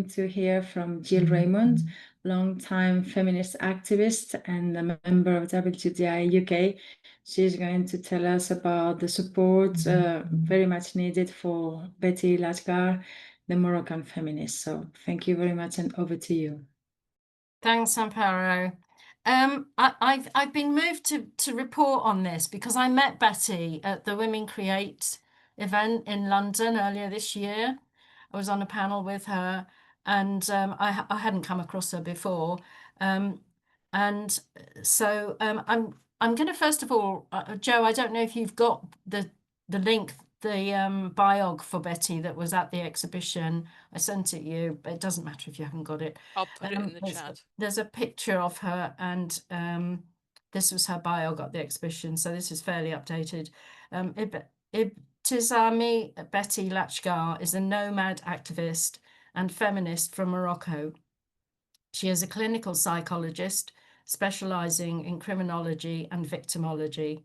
to hear from Jill Raymond, longtime feminist activist and a member of WTI UK. She's going to tell us about the support very much needed for Betty Lachgar, the Moroccan feminist. So thank you very much, and over to you. Thanks, Amparo. I've been moved to report on this because I met Betty at the Women Create event in London earlier this year. I was on a panel with her, and I hadn't come across her before. And so I'm going to first of all, Joe, I don't know if you've got the link, the biog for Betty that was at the exhibition. I sent it you, but it doesn't matter if you haven't got it. I'll put it in the chat. There's a picture of her, and this was her biog at the exhibition, so this is fairly updated. Ibtisami Betty Lachgar is a nomad activist and feminist from Morocco. She is a clinical psychologist specializing in criminology and victimology.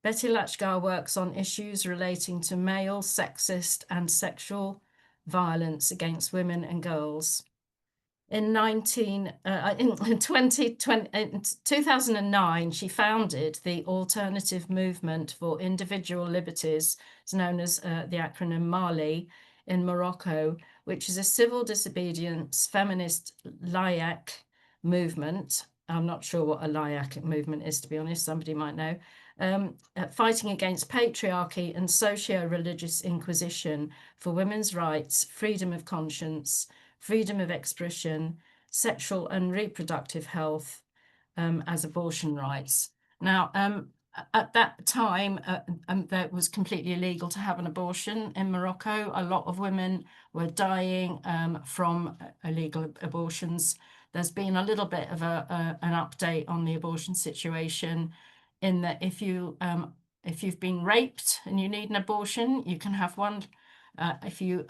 Betty Lachgar works on issues relating to male, sexist, and sexual violence against women and girls. In 2009, she founded the Alternative Movement for Individual Liberties, it's known as the acronym MALI, in Morocco, which is a civil disobedience feminist LAIAC movement. I'm not sure what a LAIAC movement is, to be honest, somebody might know. Fighting against patriarchy and socio-religious inquisition for women's rights, freedom of conscience, freedom of expression, sexual and reproductive health, as abortion rights. Now, at that time, that was completely illegal to have an abortion in Morocco. A lot of women were dying from illegal abortions. There's been a little bit of an update on the abortion situation, in that if you've been raped and you need an abortion, you can have one. I think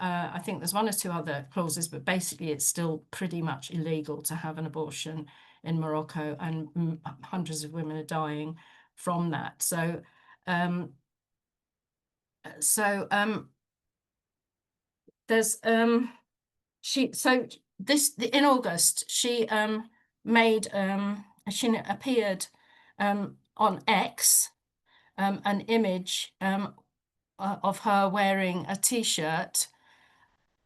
there's one or two other clauses, but basically it's still pretty much illegal to have an abortion in Morocco, and hundreds of women are dying from that. So there's in August she she appeared on X, an image of her wearing a T-shirt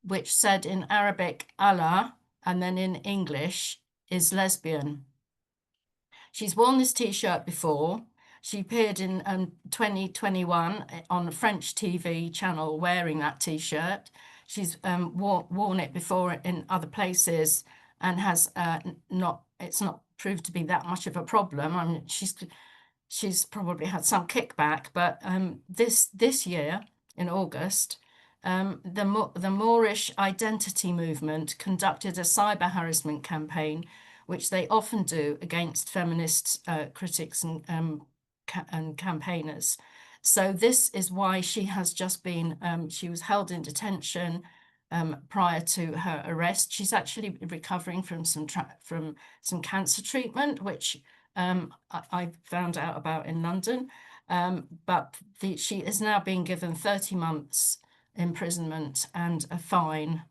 which said in Arabic Allah, and then in English is lesbian. She's worn this T-shirt before. She appeared in 2021 on a French TV channel wearing that T-shirt. She's worn it before in other places, and has it's not proved to be that much of a problem. I mean, she's probably had some kickback, but this year in August, the Moorish Identity Movement conducted a cyber harassment campaign, which they often do against feminist critics and campaigners. So this is why she has just been, she was held in detention prior to her arrest. She's actually recovering from some cancer treatment, which I found out about in London. But she is now being given 30 months imprisonment and a fine.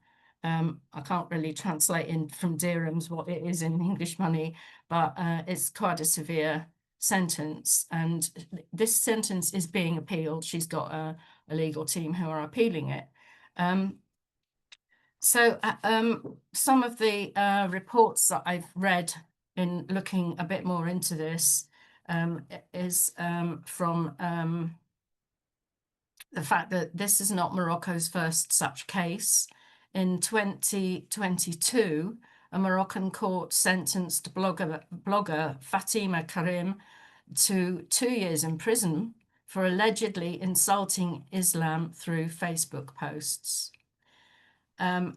I can't really translate in from dirhams what it is in English money, but it's quite a severe sentence. And this sentence is being appealed. She's got a legal team who are appealing it. So some of the reports that I've read in looking a bit more into this is from the fact that this is not Morocco's first such case. In 2022, a Moroccan court sentenced blogger Fatima Karim to 2 years in prison for allegedly insulting Islam through Facebook posts. Some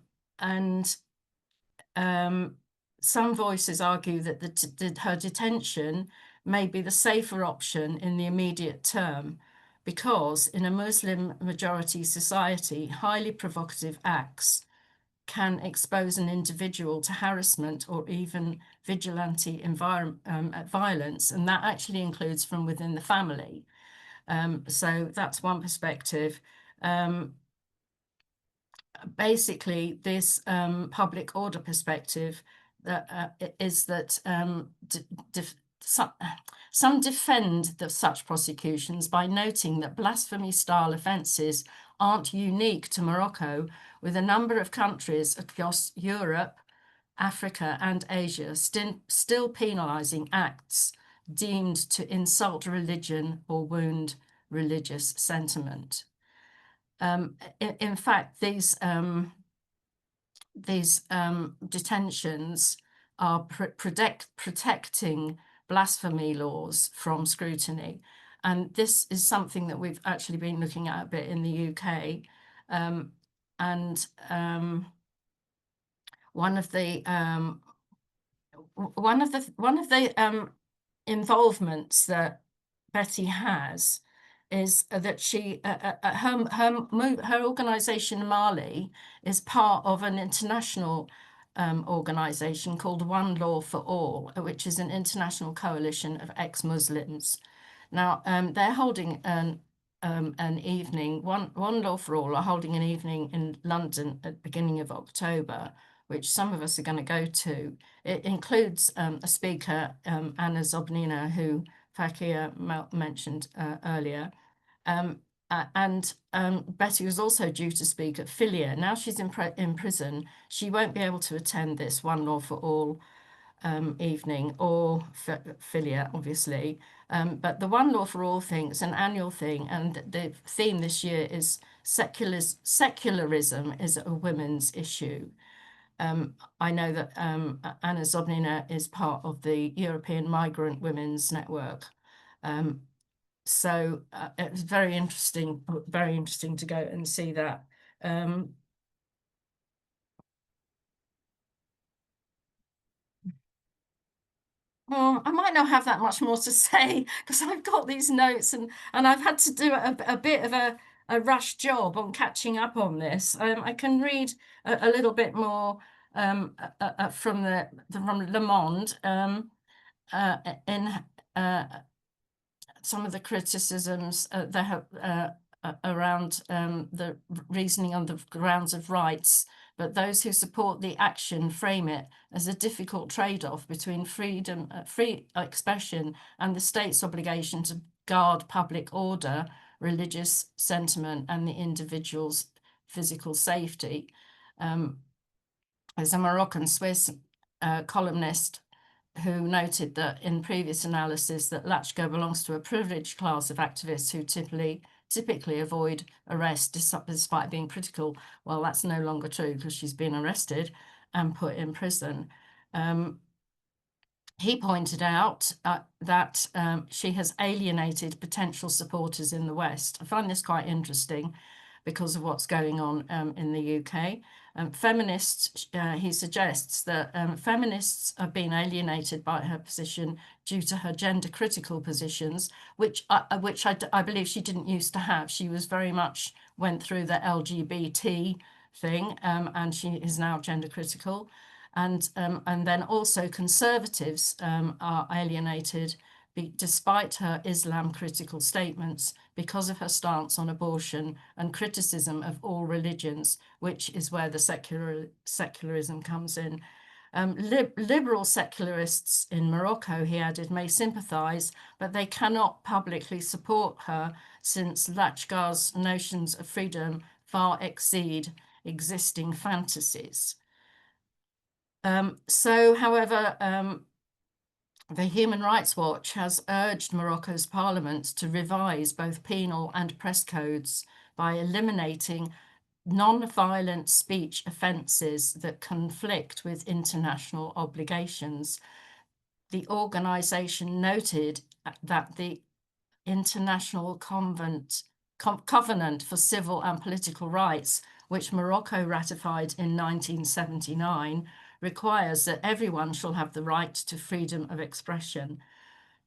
voices argue that her detention may be the safer option in the immediate term, because in a Muslim majority society, highly provocative acts can expose an individual to harassment or even vigilante violence, and that actually includes from within the family. So that's one perspective. basically this public order perspective that is that some defend such prosecutions by noting that blasphemy-style offences aren't unique to Morocco, with a number of countries across Europe, Africa and Asia still penalising acts deemed to insult religion or wound religious sentiment. In fact, these detentions are protecting blasphemy laws from scrutiny. And this is something that we've actually been looking at a bit in the UK. One of the involvements that Betty has is that she her organization Mali is part of an international organization called One Law for All, which is an international coalition of ex-Muslims. Now they're holding an evening. One Law for All are holding an evening in London at the beginning of October, which some of us are going to go to. It includes a speaker, Anna Zobnina, who Fakir mentioned earlier. And Betty was also due to speak at Filia. Now she's in prison. She won't be able to attend this One Law for All evening, or Filia, obviously. But the One Law for All thing is an annual thing, and the theme this year is secularism is a women's issue. I know that Anna Zobnina is part of the European Migrant Women's Network. So it was very interesting to go and see that. Well, I might not have that much more to say because I've got these notes and I've had to do a bit of a rush job on catching up on this. I can read a little bit more from Le Monde in some of the criticisms they have around the reasoning on the grounds of rights, but those who support the action frame it as a difficult trade-off between freedom, free expression, and the state's obligation to guard public order, religious sentiment, and the individual's physical safety. There's a Moroccan Swiss columnist who noted that in previous analysis that Lachgar belongs to a privileged class of activists who typically avoid arrest despite being critical. Well, that's no longer true because she's been arrested and put in prison. He pointed out that she has alienated potential supporters in the West. I find this quite interesting because of what's going on in the UK. Feminists, he suggests that feminists are being alienated by her position due to her gender-critical positions, which I believe she didn't used to have. She was very much went through the LGBT thing, and she is now gender-critical. And then also conservatives are alienated despite her Islam-critical statements because of her stance on abortion and criticism of all religions, which is where the secularism comes in. Liberal secularists in Morocco, he added, may sympathise, but they cannot publicly support her since Lachgar's notions of freedom far exceed existing fantasies. However, the Human Rights Watch has urged Morocco's parliament to revise both penal and press codes by eliminating non-violent speech offences that conflict with international obligations. The organisation noted that the International Covenant for Civil and Political Rights, which Morocco ratified in 1979, requires that everyone shall have the right to freedom of expression.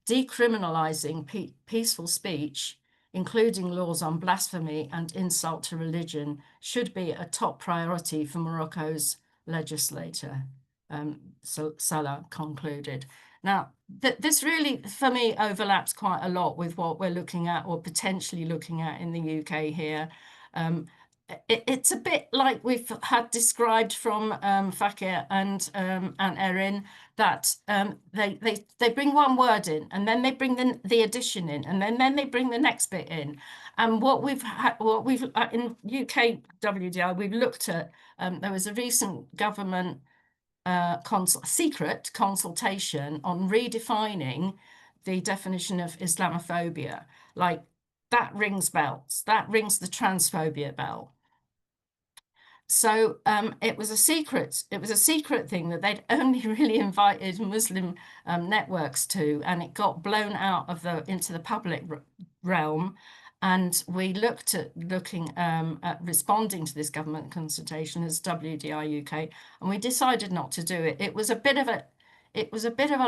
Decriminalising peaceful speech, including laws on blasphemy and insult to religion, should be a top priority for Morocco's legislator, Salah concluded. Now, this really, for me, overlaps quite a lot with what we're looking at or potentially looking at in the UK here. it's a bit like we've had described from Fakir and Erin, that they bring one word in, and then they bring the addition in, and then they bring the next bit in. And what we've in UK WDI, we've looked at, there was a recent government secret consultation on redefining the definition of Islamophobia. Like, that rings bells, that rings the transphobia bell. So it was a secret thing that they'd only really invited Muslim networks to, and it got blown out of into the public realm. And we looked at responding to this government consultation as WDI UK, and we decided not to do it. It was a bit of a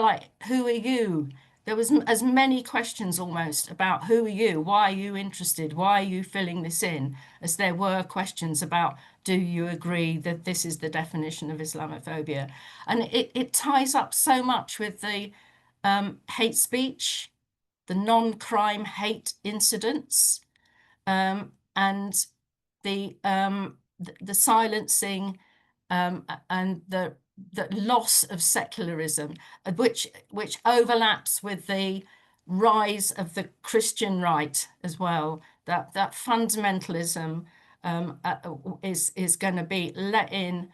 like, who are you? There was as many questions almost about who are you, why are you interested, why are you filling this in, as there were questions about, do you agree that this is the definition of Islamophobia? And it ties up so much with the hate speech, the non-crime hate incidents, and the silencing and the loss of secularism, which overlaps with the rise of the Christian right as well. That fundamentalism is going to be let in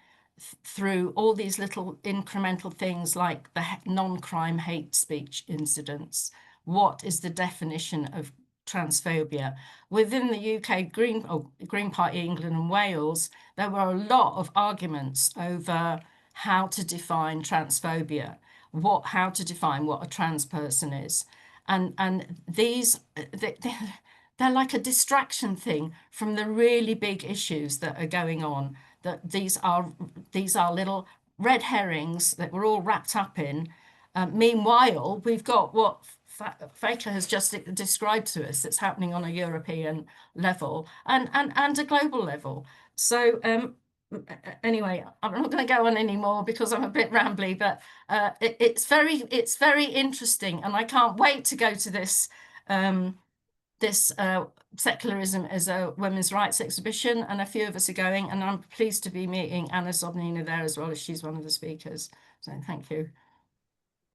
through all these little incremental things, like the non-crime hate speech incidents. What is the definition of transphobia? Within the UK Green Party England and Wales, there were a lot of arguments over how to define transphobia, how to define what a trans person is. And these, they're like a distraction thing from the really big issues that are going on. That these are little red herrings that we're all wrapped up in. Meanwhile, we've got what Faker has just described to us that's happening on a European level and a global level. So anyway, I'm not going to go on anymore because I'm a bit rambly, but it's very interesting, and I can't wait to go to this secularism as a women's rights exhibition, and a few of us are going, and I'm pleased to be meeting Anna Zobnina there as well, as she's one of the speakers. So thank you.